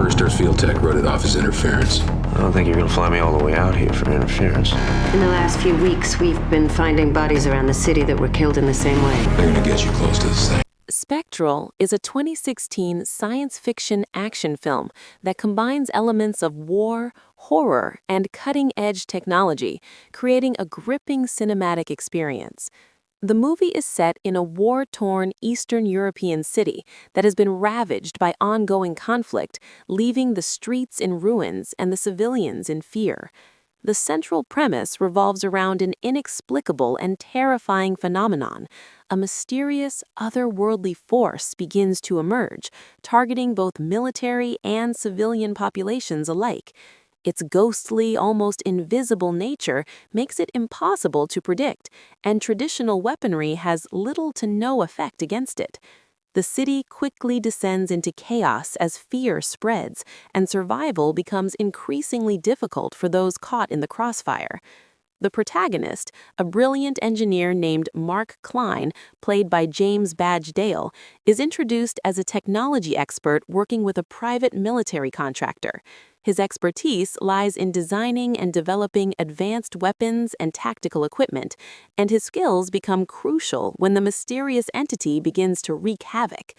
First, our field tech wrote it off as interference. I don't think you're gonna fly me all the way out here for interference. In the last few weeks, we've been finding bodies around the city that were killed in the same way. They're gonna get you close to the site. Spectral is a 2016 science fiction action film that combines elements of war, horror, and cutting-edge technology, creating a gripping cinematic experience. The movie is set in a war-torn Eastern European city that has been ravaged by ongoing conflict, leaving the streets in ruins and the civilians in fear. The central premise revolves around an inexplicable and terrifying phenomenon. A mysterious, otherworldly force begins to emerge, targeting both military and civilian populations alike. Its ghostly, almost invisible nature makes it impossible to predict, and traditional weaponry has little to no effect against it. The city quickly descends into chaos as fear spreads, and survival becomes increasingly difficult for those caught in the crossfire. The protagonist, a brilliant engineer named Mark Clyne, played by James Badge Dale, is introduced as a technology expert working with a private military contractor. His expertise lies in designing and developing advanced weapons and tactical equipment, and his skills become crucial when the mysterious entity begins to wreak havoc.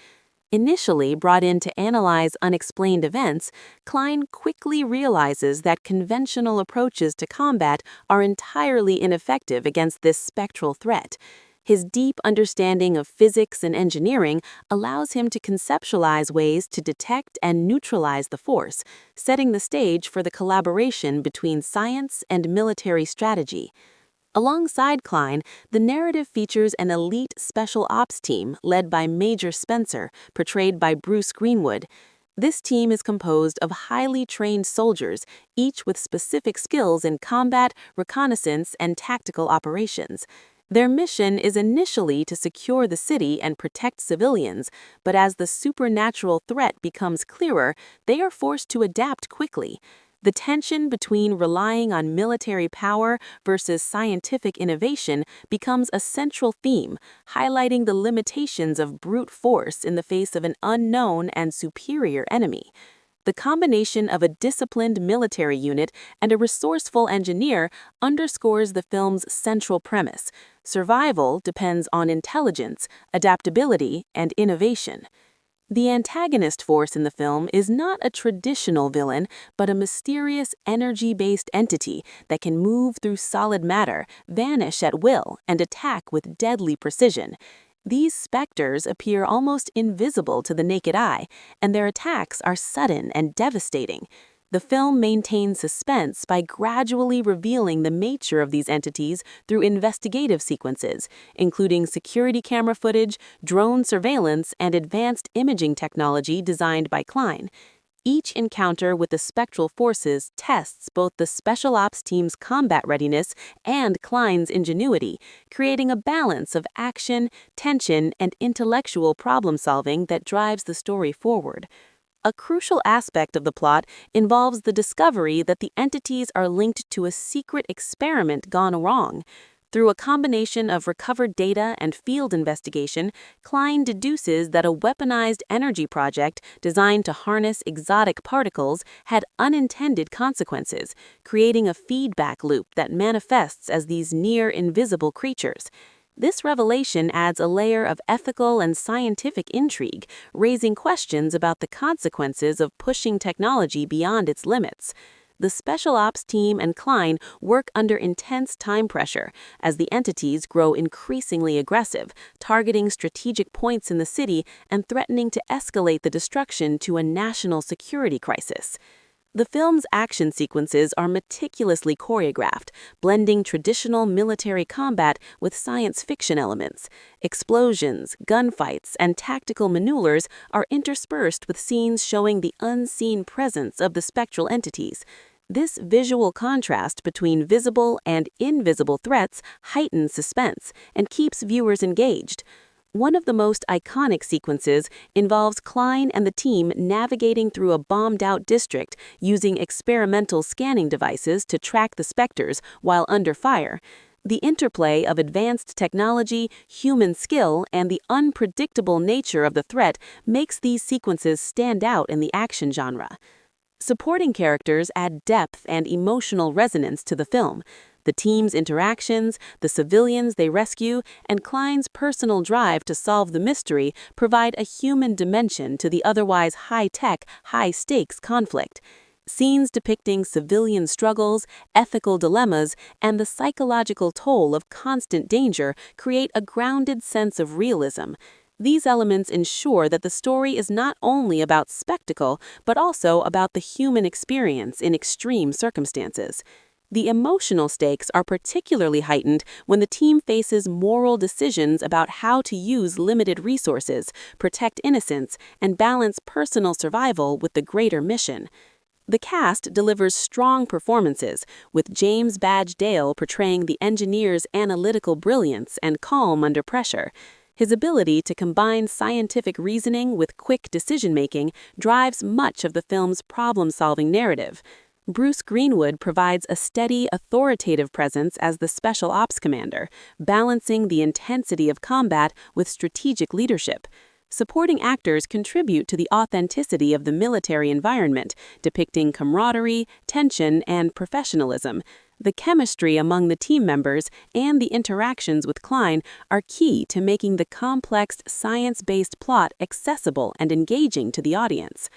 Initially brought in to analyze unexplained events, Clyne quickly realizes that conventional approaches to combat are entirely ineffective against this spectral threat. His deep understanding of physics and engineering allows him to conceptualize ways to detect and neutralize the force, setting the stage for the collaboration between science and military strategy. Alongside Clyne, the narrative features an elite special ops team led by Major Spencer, portrayed by Bruce Greenwood. This team is composed of highly trained soldiers, each with specific skills in combat, reconnaissance, and tactical operations. Their mission is initially to secure the city and protect civilians, but as the supernatural threat becomes clearer, they are forced to adapt quickly. The tension between relying on military power versus scientific innovation becomes a central theme, highlighting the limitations of brute force in the face of an unknown and superior enemy. The combination of a disciplined military unit and a resourceful engineer underscores the film's central premise. Survival depends on intelligence, adaptability, and innovation. The antagonist force in the film is not a traditional villain, but a mysterious, energy-based entity that can move through solid matter, vanish at will, and attack with deadly precision. These specters appear almost invisible to the naked eye, and their attacks are sudden and devastating. The film maintains suspense by gradually revealing the nature of these entities through investigative sequences, including security camera footage, drone surveillance, and advanced imaging technology designed by Clyne. Each encounter with the spectral forces tests both the special ops team's combat readiness and Clyne's ingenuity, creating a balance of action, tension, and intellectual problem-solving that drives the story forward. A crucial aspect of the plot involves the discovery that the entities are linked to a secret experiment gone wrong. Through a combination of recovered data and field investigation, Clyne deduces that a weaponized energy project designed to harness exotic particles had unintended consequences, creating a feedback loop that manifests as these near-invisible creatures. This revelation adds a layer of ethical and scientific intrigue, raising questions about the consequences of pushing technology beyond its limits. The special ops team and Clyne work under intense time pressure as the entities grow increasingly aggressive, targeting strategic points in the city and threatening to escalate the destruction to a national security crisis. The film's action sequences are meticulously choreographed, blending traditional military combat with science fiction elements. Explosions, gunfights, and tactical maneuvers are interspersed with scenes showing the unseen presence of the spectral entities. This visual contrast between visible and invisible threats heightens suspense and keeps viewers engaged. One of the most iconic sequences involves Clyne and the team navigating through a bombed-out district using experimental scanning devices to track the specters while under fire. The interplay of advanced technology, human skill, and the unpredictable nature of the threat makes these sequences stand out in the action genre. Supporting characters add depth and emotional resonance to the film. The team's interactions, the civilians they rescue, and Clyne's personal drive to solve the mystery provide a human dimension to the otherwise high-tech, high-stakes conflict. Scenes depicting civilian struggles, ethical dilemmas, and the psychological toll of constant danger create a grounded sense of realism. These elements ensure that the story is not only about spectacle, but also about the human experience in extreme circumstances. The emotional stakes are particularly heightened when the team faces moral decisions about how to use limited resources, protect innocents, and balance personal survival with the greater mission. The cast delivers strong performances, with James Badge Dale portraying the engineer's analytical brilliance and calm under pressure. His ability to combine scientific reasoning with quick decision-making drives much of the film's problem-solving narrative. Bruce Greenwood provides a steady, authoritative presence as the Special Ops Commander, balancing the intensity of combat with strategic leadership. Supporting actors contribute to the authenticity of the military environment, depicting camaraderie, tension, and professionalism. The chemistry among the team members and the interactions with Clyne are key to making the complex science-based plot accessible and engaging to the audience.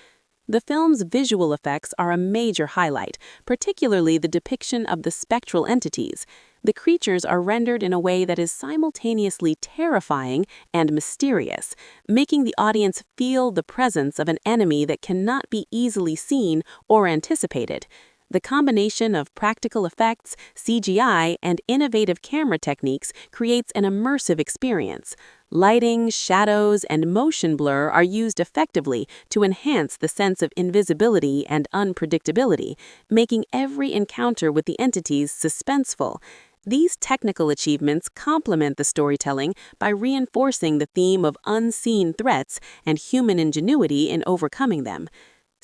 The film's visual effects are a major highlight, particularly the depiction of the spectral entities. The creatures are rendered in a way that is simultaneously terrifying and mysterious, making the audience feel the presence of an enemy that cannot be easily seen or anticipated. The combination of practical effects, CGI, and innovative camera techniques creates an immersive experience. Lighting, shadows, and motion blur are used effectively to enhance the sense of invisibility and unpredictability, making every encounter with the entities suspenseful. These technical achievements complement the storytelling by reinforcing the theme of unseen threats and human ingenuity in overcoming them.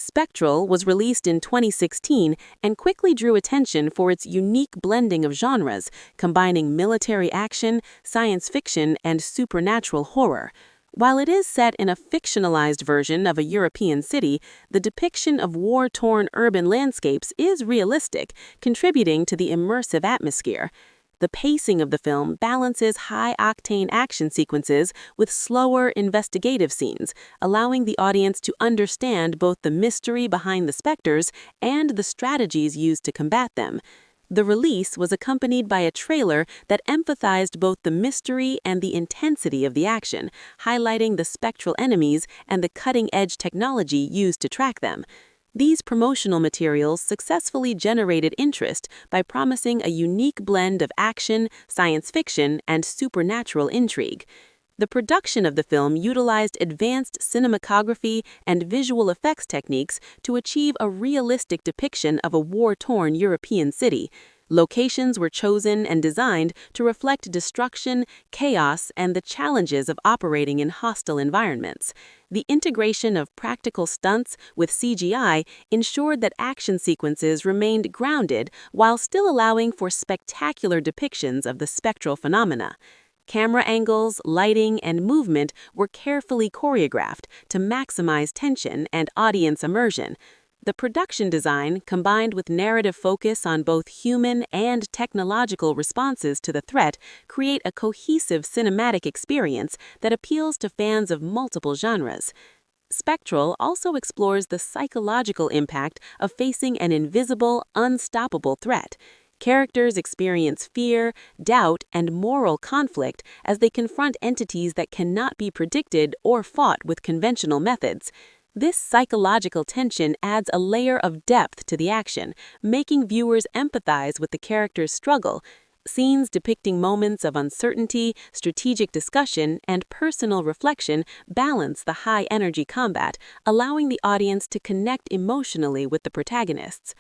Spectral was released in 2016 and quickly drew attention for its unique blending of genres, combining military action, science fiction, and supernatural horror. While it is set in a fictionalized version of a European city, the depiction of war-torn urban landscapes is realistic, contributing to the immersive atmosphere. The pacing of the film balances high-octane action sequences with slower, investigative scenes, allowing the audience to understand both the mystery behind the specters and the strategies used to combat them. The release was accompanied by a trailer that emphasized both the mystery and the intensity of the action, highlighting the spectral enemies and the cutting-edge technology used to track them. These promotional materials successfully generated interest by promising a unique blend of action, science fiction, and supernatural intrigue. The production of the film utilized advanced cinematography and visual effects techniques to achieve a realistic depiction of a war-torn European city. Locations were chosen and designed to reflect destruction, chaos, and the challenges of operating in hostile environments. The integration of practical stunts with CGI ensured that action sequences remained grounded while still allowing for spectacular depictions of the spectral phenomena. Camera angles, lighting, and movement were carefully choreographed to maximize tension and audience immersion. The production design, combined with narrative focus on both human and technological responses to the threat, create a cohesive cinematic experience that appeals to fans of multiple genres. Spectral also explores the psychological impact of facing an invisible, unstoppable threat. Characters experience fear, doubt, and moral conflict as they confront entities that cannot be predicted or fought with conventional methods. This psychological tension adds a layer of depth to the action, making viewers empathize with the character's struggle. Scenes depicting moments of uncertainty, strategic discussion, and personal reflection balance the high-energy combat, allowing the audience to connect emotionally with the protagonists.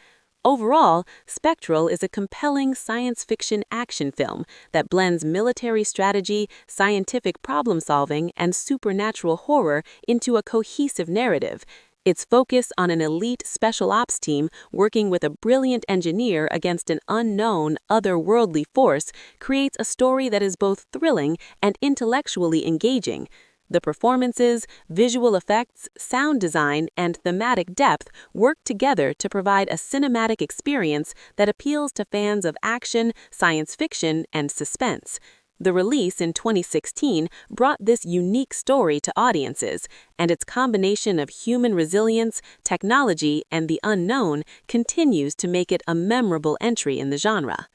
Overall, Spectral is a compelling science fiction action film that blends military strategy, scientific problem-solving, and supernatural horror into a cohesive narrative. Its focus on an elite special ops team working with a brilliant engineer against an unknown, otherworldly force creates a story that is both thrilling and intellectually engaging. The performances, visual effects, sound design, and thematic depth work together to provide a cinematic experience that appeals to fans of action, science fiction, and suspense. The release in 2016 brought this unique story to audiences, and its combination of human resilience, technology, and the unknown continues to make it a memorable entry in the genre.